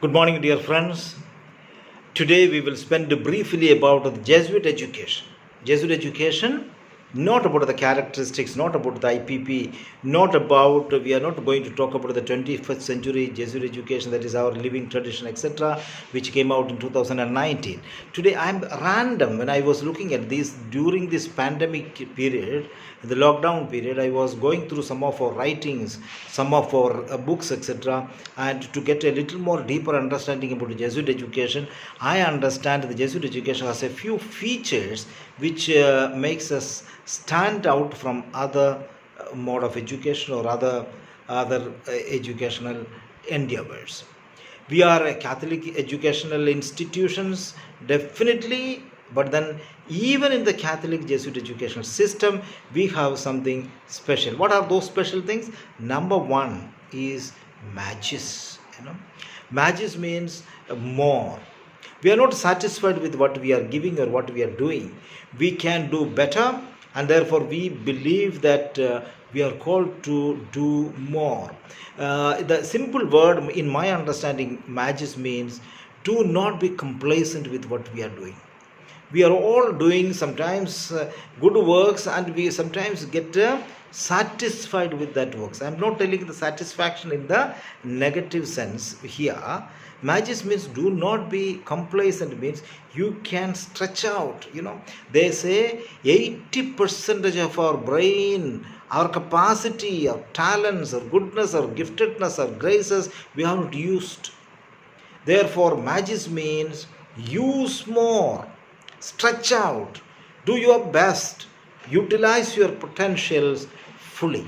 Good morning, dear friends. Today we will spend briefly about the Jesuit education. Jesuit education, not about the characteristics, not about the IPP, we are not going to talk about the 21st century Jesuit education, that is our living tradition, etc., which came out in 2019. Today I'm random when I was looking at this during this pandemic period, the lockdown period. I was going through some of our writings, some of our books, etc., and to get a little more deeper understanding about the Jesuit education. I understand the Jesuit education has a few features which makes us stand out from other mode of education or other educational endeavors. We are a Catholic educational institutions, definitely, but then even in the Catholic Jesuit educational system, we have something special. What are those special things? Number one is magis. Magis means more. We are not satisfied with what we are giving or what we are doing. We can do better, and therefore we believe that we are called to do more. The simple word in my understanding, magis, means do not be complacent with what we are doing. We are all doing sometimes good works, and we sometimes get satisfied with that works. I am not telling the satisfaction in the negative sense here. Magis means do not be complacent, means you can stretch out. They say 80% of our brain, our capacity, our talents, our goodness, our giftedness, our graces, we have not used. Therefore, magis means use more, stretch out, do your best, utilize your potentials fully,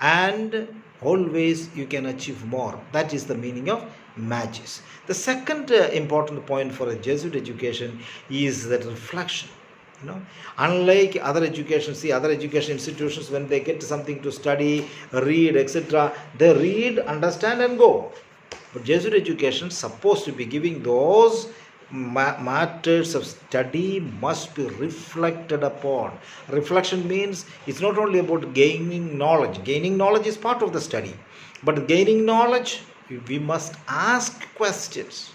and always you can achieve more. That is the meaning of magis. The second important point for a Jesuit education is that reflection. Unlike other education, other education institutions, when they get something to study, read, etc., they read, understand, and go. But Jesuit education is supposed to be giving those matters of study must be reflected upon. Reflection means it's not only about gaining knowledge. Gaining knowledge is part of the study. But gaining knowledge, we must ask questions.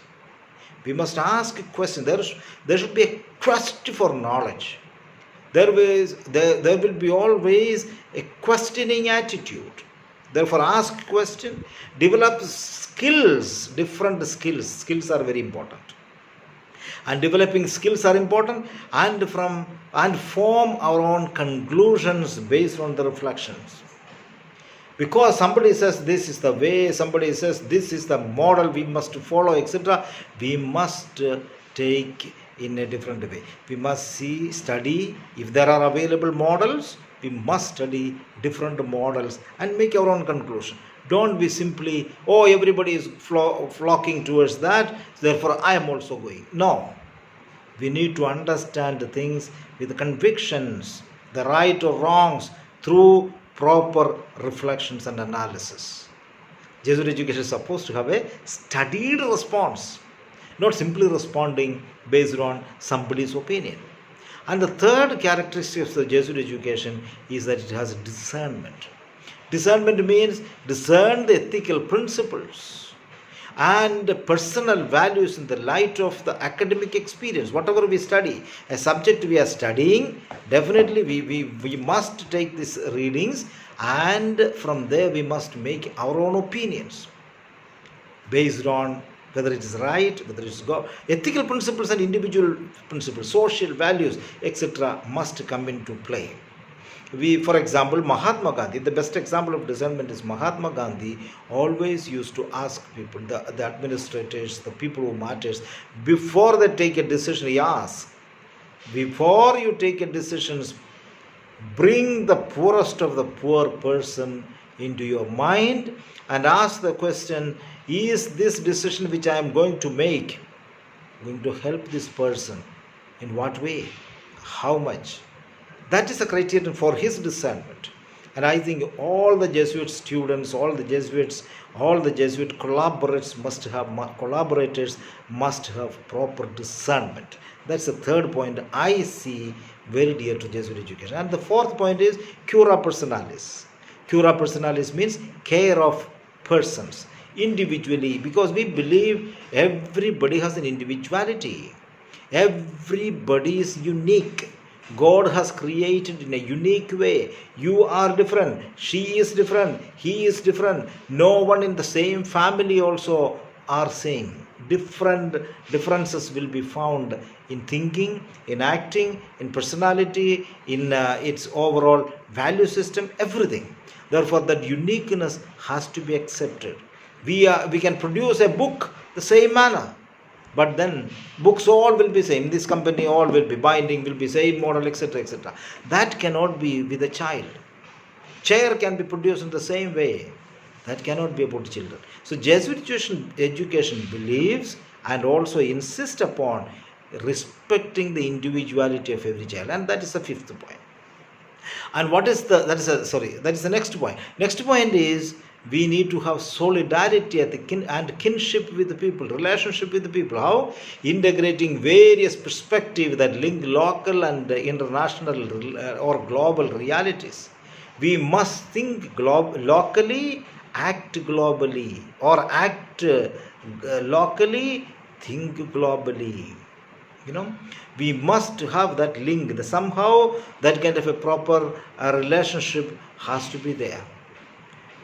We must ask questions. There should be a quest for knowledge. There will be always a questioning attitude. Therefore, ask question, develop skills, different skills. Skills are very important. And developing skills are important, and form our own conclusions based on the reflections. Because somebody says this is the way, somebody says this is the model we must follow, etc., we must take in a different way. We must study, if there are available models, we must study different models and make our own conclusion. Don't be simply, everybody is flocking towards that, therefore I am also going. No. We need to understand the things with convictions, the right or wrongs, through proper reflections and analysis. Jesuit education is supposed to have a studied response, not simply responding based on somebody's opinion. And the third characteristic of the Jesuit education is that it has discernment. Discernment means discern the ethical principles and personal values in the light of the academic experience. Whatever we study, a subject we are studying, definitely we must take these readings, and from there we must make our own opinions based on whether it is right, whether it is God. Ethical principles and individual principles, social values, etc., must come into play. For example, Mahatma Gandhi, the best example of discernment is Mahatma Gandhi always used to ask people, the administrators, the people who matters, before they take a decision, he asks, before you take a decision, bring the poorest of the poor person into your mind and ask the question, is this decision which I am going to make going to help this person? In what way? How much? That is the criterion for his discernment. And I think all the Jesuit students, all the Jesuit collaborators must have proper discernment. That's the third point I see very dear to Jesuit education. And the fourth point is cura personalis. Cura personalis means care of persons. individually, because we believe everybody has an individuality. Everybody is unique. God has created in a unique way. You are different. She is different. He is different. No one in the same family also are same. Differences will be found in thinking, in acting, in personality, in its overall value system, everything. Therefore, that uniqueness has to be accepted. We can produce a book the same manner, but then books all will be same. This company all will be binding, will be same model, etc., etc. That cannot be with a child. Chair can be produced in the same way. That cannot be about children. So Jesuit education believes and also insists upon respecting the individuality of every child, and that is the fifth point. And that is the next point. Next point is we need to have solidarity and kinship with the people, relationship with the people. How? Integrating various perspectives that link local and international or global realities. We must think locally, act globally, or act locally, think globally. We must have that link. Somehow that kind of a proper relationship has to be there.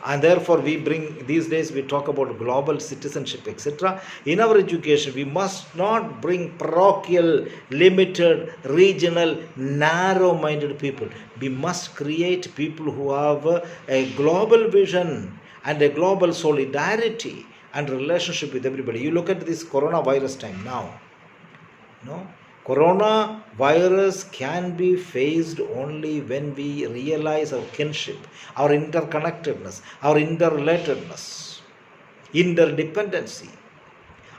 And therefore these days we talk about global citizenship, etc. In our education, we must not bring parochial, limited, regional, narrow-minded people. We must create people who have a global vision and a global solidarity and relationship with everybody. You look at this coronavirus time now. Coronavirus can be faced only when we realize our kinship, our interconnectedness, our interrelatedness, interdependency.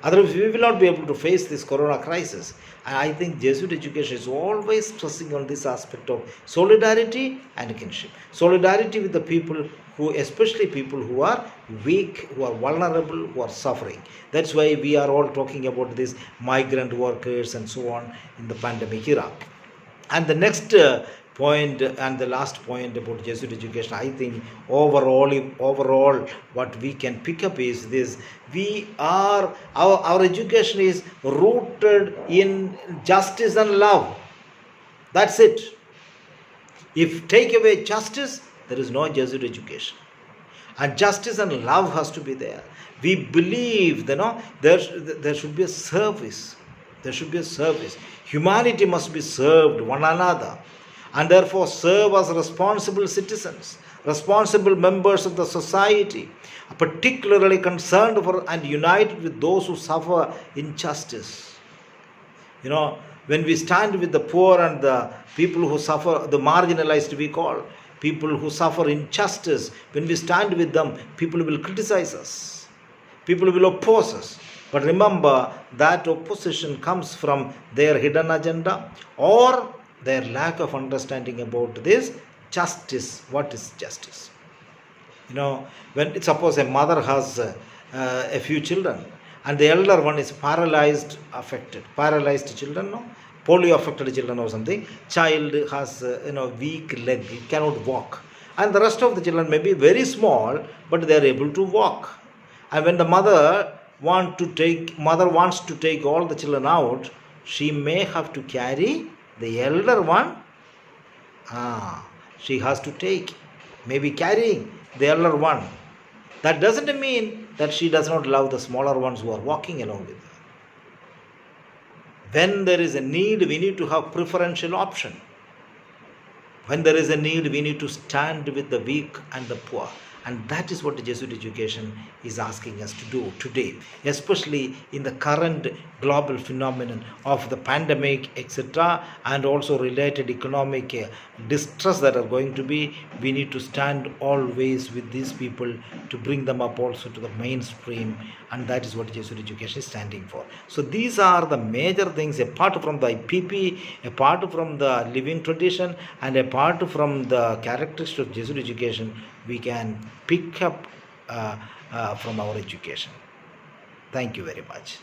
Otherwise, we will not be able to face this corona crisis. And I think Jesuit education is always stressing on this aspect of solidarity and kinship. Solidarity with the people especially people who are weak, who are vulnerable, who are suffering. That's why we are all talking about these migrant workers and so on in the pandemic era. And the next point and the last point about Jesuit education, I think overall what we can pick up is this: our education is rooted in justice and love. That's it. If take away justice, there is no Jesuit education. And justice and love has to be there. We believe there should be a service. There should be a service. Humanity must be served one another, and therefore serve as responsible citizens, responsible members of the society, particularly concerned for and united with those who suffer injustice. When we stand with the poor and the people who suffer, the marginalized we call, people who suffer injustice, when we stand with them, people will criticize us. People will oppose us. But remember, that opposition comes from their hidden agenda or their lack of understanding about this justice. What is justice? When suppose a mother has a few children, and the elder one is paralyzed children, polio affected children or something. Child has weak leg, he cannot walk, and the rest of the children may be very small, but they are able to walk. And when the mother wants to take all the children out, she may have to carry the elder one. She has to take, maybe carrying the elder one. That doesn't mean that she does not love the smaller ones who are walking along with her. When there is a need, we need to have preferential option. When there is a need, we need to stand with the weak and the poor. And that is what the Jesuit education is asking us to do today, especially in the current global phenomenon of the pandemic, etc., and also related economic distress that are going to be. We need to stand always with these people to bring them up also to the mainstream, and that is what Jesuit education is standing for. So these are the major things, apart from the IPP, apart from the living tradition, and apart from the characteristics of Jesuit education, we can pick up from our education. Thank you very much.